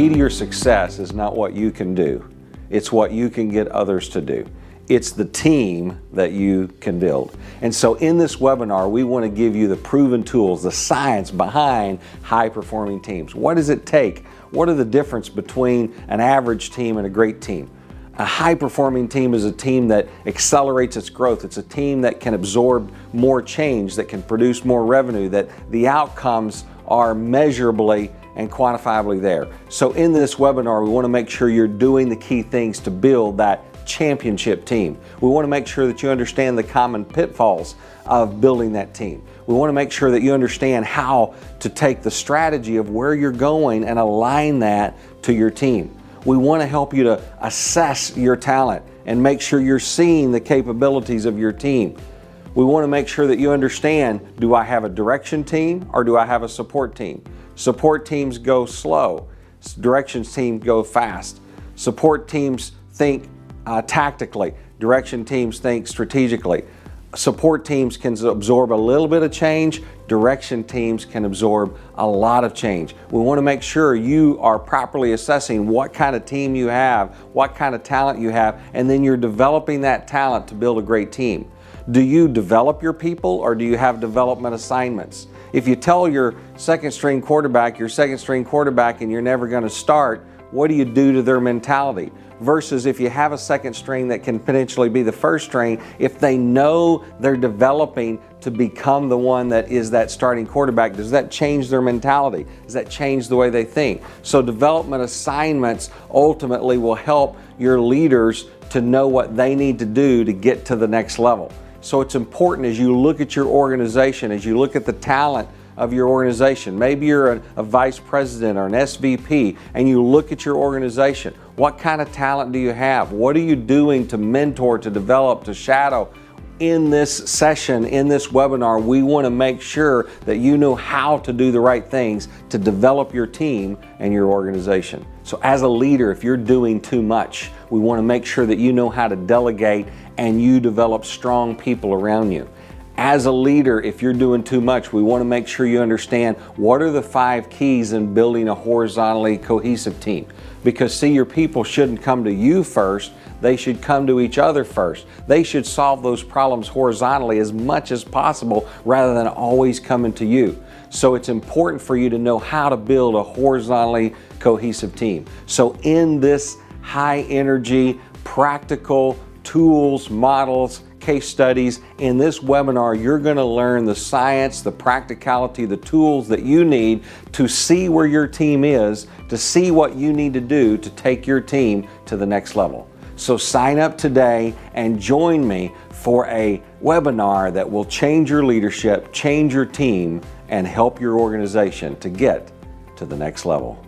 key to your success is not what you can do. It's what you can get others to do. It's the team that you can build. And so in this webinar, we want to give you the proven tools, the science behind high-performing teams. What does it take? What are the difference between an average team and a great team? A high-performing team is a team that accelerates its growth. It's a team that can absorb more change, that can produce more revenue, that the outcomes are measurably and quantifiably there. So in this webinar, we want to make sure you're doing the key things to build that championship team. We want to make sure that you understand the common pitfalls of building that team. We want to make sure that you understand how to take the strategy of where you're going and align that to your team. We want to help you to assess your talent and make sure you're seeing the capabilities of your team. We want to make sure that you understand, do I have a direction team or do I have a support team? Support teams go slow. Directions teams go fast. Support teams think tactically. Direction teams think strategically. Support teams can absorb a little bit of change. Direction teams can absorb a lot of change. We want to make sure you are properly assessing what kind of team you have, what kind of talent you have, and then you're developing that talent to build a great team. Do you develop your people or do you have development assignments? If you tell your second string quarterback and you're never going to start, what do you do to their mentality? Versus if you have a second string that can potentially be the first string, if they know they're developing to become the one that is that starting quarterback, does that change their mentality? Does that change the way they think? So development assignments ultimately will help your leaders to know what they need to do to get to the next level. So it's important as you look at your organization, as you look at the talent of your organization. Maybe you're a vice president or an SVP and you look at your organization. What kind of talent do you have? What are you doing to mentor, to develop, to shadow? In this session, in this webinar, we want to make sure that you know how to do the right things to develop your team and your organization. So as a leader, if you're doing too much, we want to make sure that you know how to delegate and you develop strong people around you. As a leader, if you're doing too much, we want to make sure you understand what are the 5 keys in building a horizontally cohesive team. Because see, your people shouldn't come to you first, they should come to each other first. They should solve those problems horizontally as much as possible rather than always coming to you. So it's important for you to know how to build a horizontally cohesive team. So in this high energy, practical tools, models, case studies, in this webinar, you're going to learn the science, the practicality, the tools that you need to see where your team is, to see what you need to do to take your team to the next level. So sign up today and join me for a webinar that will change your leadership, change your team, and help your organization to get to the next level.